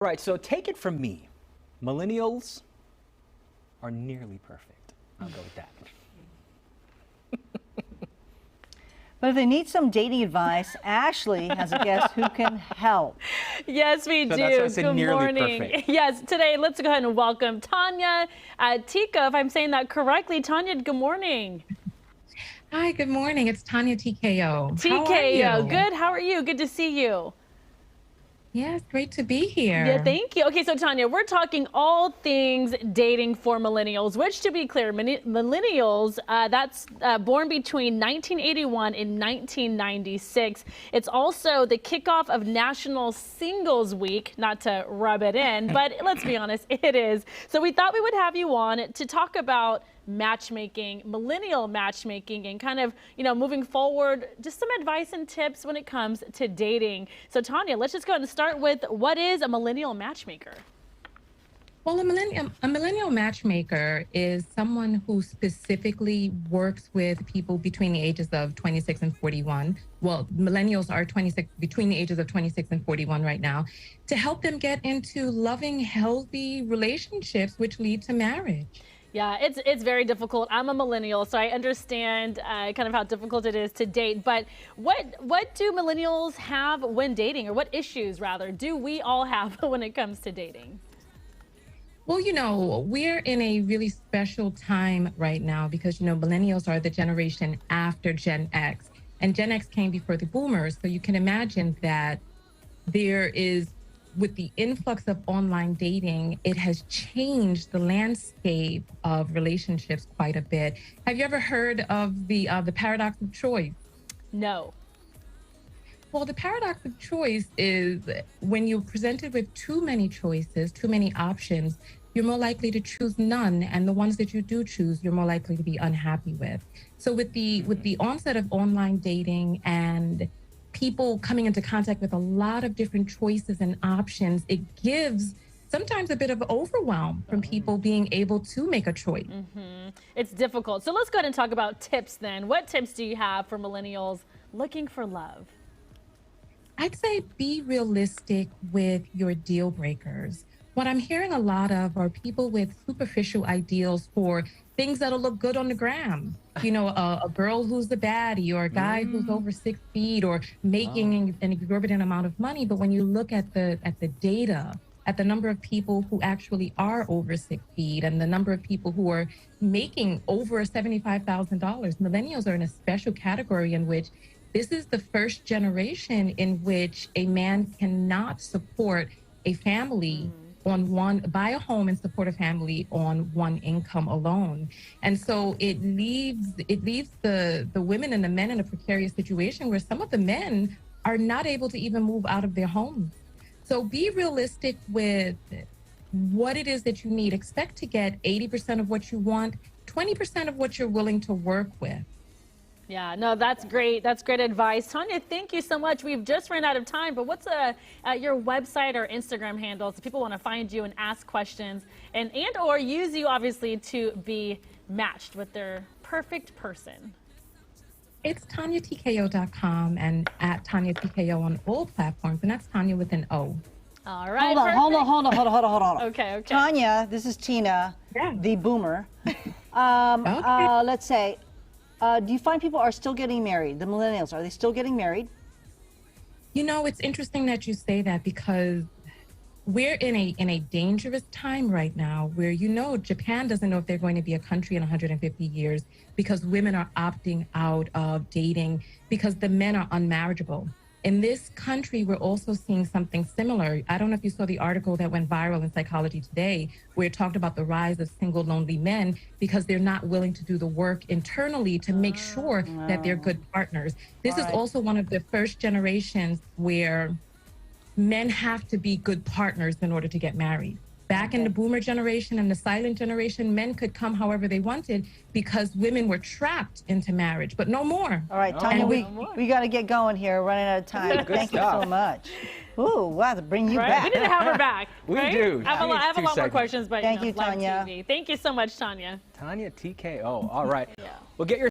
Right, so take it from me. Millennials are nearly perfect. I'll go with that. But if they need some dating advice, Ashley has a guest who can help. Yes, we do. That's why I said Good nearly morning. perfect. Yes, today let's go ahead and welcome Tonya TKO, if I'm saying that correctly. Tonya, good morning. Hi, good morning. It's Tonya TKO. TKO, How are you? good. How are you? Good to see you. Yes, great to be here. Yeah, thank you. Okay, so Tonya, we're talking all things dating for millennials, which, to be clear, millennials, that's born between 1981 and 1996. It's also the kickoff of National Singles Week, not to rub it in, but let's be honest, it is. So we thought we would have you on to talk about matchmaking, millennial matchmaking, and kind of, moving forward, just some advice and tips when it comes to dating. So Tonya, let's just go ahead and start with, what is a millennial matchmaker? Well, a millennial matchmaker is someone who specifically works with people between the ages of 26 and 41. Well, millennials are between the ages of 26 and 41 right now, to help them get into loving, healthy relationships which lead to marriage. Yeah, it's very difficult. I'm a millennial, so I understand kind of how difficult it is to date. But what do millennials have when dating, or what issues, rather, do we all have when it comes to dating? Well, we're in a really special time right now because, millennials are the generation after Gen X. And Gen X came before the boomers. So you can imagine that there is, with the influx of online dating, it has changed the landscape of relationships quite a bit. Have you ever heard of the paradox of choice? No. Well, the paradox of choice is when you're presented with too many choices, too many options, you're more likely to choose none, and the ones that you do choose, you're more likely to be unhappy with. So with the onset of online dating and people coming into contact with a lot of different choices and options, it gives sometimes a bit of overwhelm from people being able to make a choice. It's difficult. So let's go ahead and talk about tips then. What tips do you have for millennials looking for love? I'd say be realistic with your deal breakers. What I'm hearing a lot of are people with superficial ideals for things that'll look good on the gram. A girl who's the baddie, or a guy who's over 6 feet, or making an exorbitant amount of money. But when you look at the data, at the number of people who actually are over 6 feet, and the number of people who are making over $75,000, millennials are in a special category in which this is the first generation in which a man cannot support a family buy a home and support a family on one income alone. And so it leaves the women and the men in a precarious situation where some of the men are not able to even move out of their homes. So be realistic with what it is that you need. Expect to get 80% of what you want, 20% of what you're willing to work with. Yeah, no, that's great. That's great advice. Tonya, thank you so much. We've just ran out of time, but what's your website or Instagram handle so people want to find you and ask questions and or use you, obviously, to be matched with their perfect person? It's TonyaTKO.com and at Tonya TKO on all platforms, and that's Tonya with an O. All right. Hold on. Okay. Tonya, this is Tina, the boomer. Let's say, do you find people are still getting married? The millennials, are they still getting married? It's interesting that you say that, because we're in a dangerous time right now where, Japan doesn't know if they're going to be a country in 150 years because women are opting out of dating because the men are unmarriageable. In this country, we're also seeing something similar. I don't know if you saw the article that went viral in Psychology Today, where it talked about the rise of single, lonely men because they're not willing to do the work internally to make sure that they're good partners. This is also one of the first generations where men have to be good partners in order to get married. Back in the boomer generation and the silent generation, men could come however they wanted because women were trapped into marriage, but no more. All right, Tonya, we got to get going here. We're running out of time. Thank you so much. Ooh, wow, to bring you back. We need to have her back. We do. I have a lot more questions, but thank you, live Tonya. TV. Thank you so much, Tonya. Tonya TKO. All right. Yeah. Well, get your